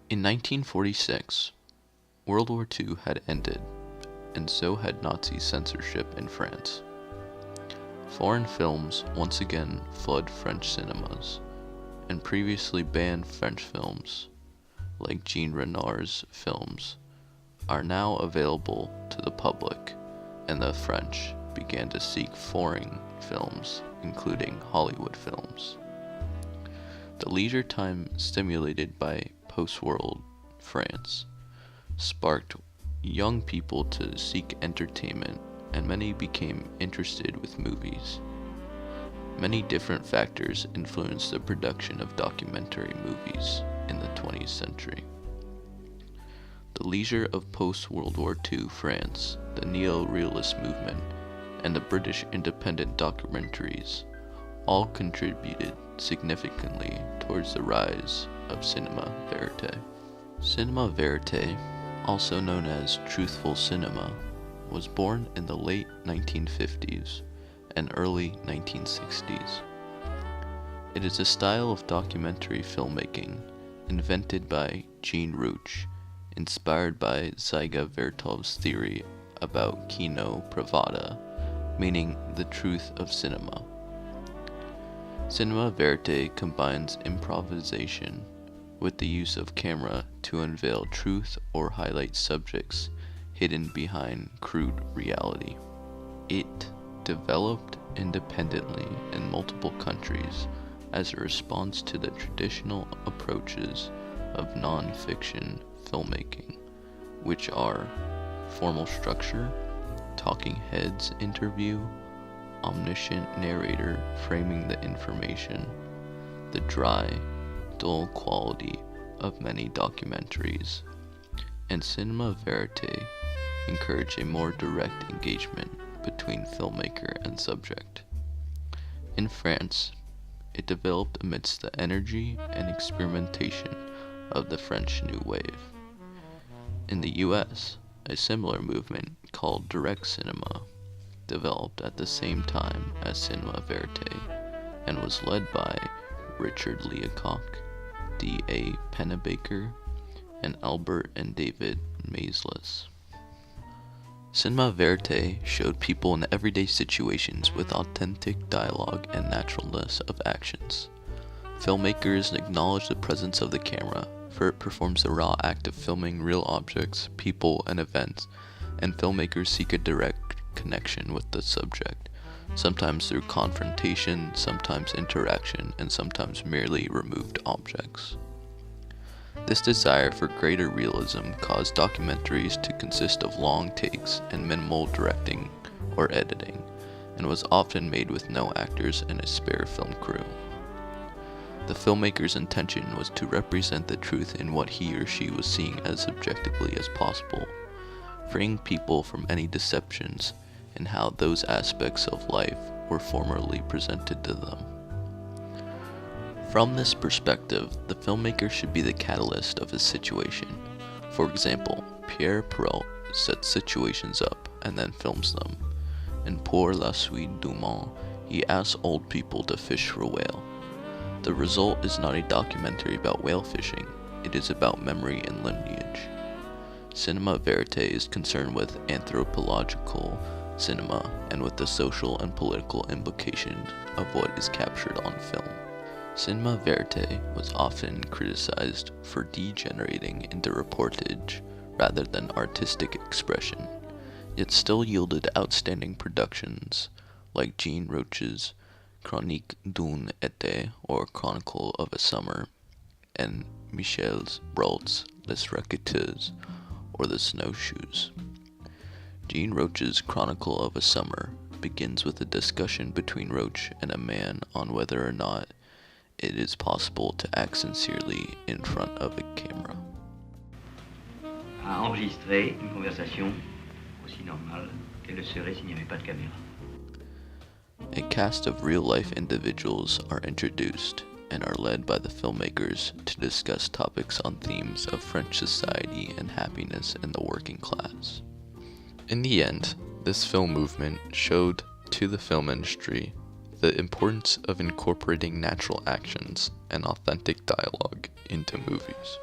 In 1946, World War II had ended, and so had Nazi censorship in France. Foreign films once again flooded French cinemas, and previously banned French films, like Jean Renoir's films, are now available to the public, and the French began to seek foreign films, including Hollywood films. The leisure time stimulated by post-war France sparked young people to seek entertainment, and many became interested with movies. Many different factors influenced the production of documentary movies in the 20th century. The leisure of post-World War II France, the neo-realist movement, and the British independent documentaries all contributed significantly towards the rise of cinema verite. Cinema verite, also known as truthful cinema, was born in the late 1950s and early 1960s. It is a style of documentary filmmaking invented by Jean Rouch, inspired by Zyga Vertov's theory about kino pravda, meaning the truth of cinema. Cinema verite combines improvisation with the use of camera to unveil truth or highlight subjects hidden behind crude reality. It developed independently in multiple countries as a response to the traditional approaches of non-fiction filmmaking, which are formal structure, talking heads interview, omniscient narrator framing the information, the dry, dull quality of many documentaries, and cinema verite encourage a more direct engagement between filmmaker and subject. In France, it developed amidst the energy and experimentation of the French New Wave. In the US, a similar movement called direct cinema developed at the same time as cinema verite and was led by Richard Leacock, D.A. Pennebaker, and Albert and David Maysles. Cinema verite showed people in everyday situations with authentic dialogue and naturalness of actions. Filmmakers acknowledge the presence of the camera, for it performs the raw act of filming real objects, people, and events, and filmmakers seek a direct connection with the subject, sometimes through confrontation, sometimes interaction, and sometimes merely removed objects. This desire for greater realism caused documentaries to consist of long takes and minimal directing or editing, and was often made with no actors and a spare film crew. The filmmaker's intention was to represent the truth in what he or she was seeing as objectively as possible, freeing people from any deceptions in how those aspects of life were formerly presented to them. From this perspective, the filmmaker should be the catalyst of a situation. For example, Pierre Perrault sets situations up and then films them. In Pour la Suite du Monde, he asks old people to fish for a whale. The result is not a documentary about whale fishing, it is about memory and lineage. Cinema verite is concerned with anthropological cinema and with the social and political implications of what is captured on film. Cinema verite was often criticized for degenerating into reportage rather than artistic expression, yet still yielded outstanding productions like Jean Rouch's Chronique d'un été, or Chronicle of a Summer, and Michel Brault's Les Raquetteuses, or The Snowshoes. Jean Rouch's Chronicle of a Summer begins with a discussion between Rouch and a man on whether or not it is possible to act sincerely in front of a camera. À enregistrer une conversation aussi normale qu'elle le serait s'il n'y avait pas de caméra. A cast of real-life individuals are introduced and are led by the filmmakers to discuss topics on themes of French society and happiness in the working class. In the end, this film movement showed to the film industry the importance of incorporating natural actions and authentic dialogue into movies.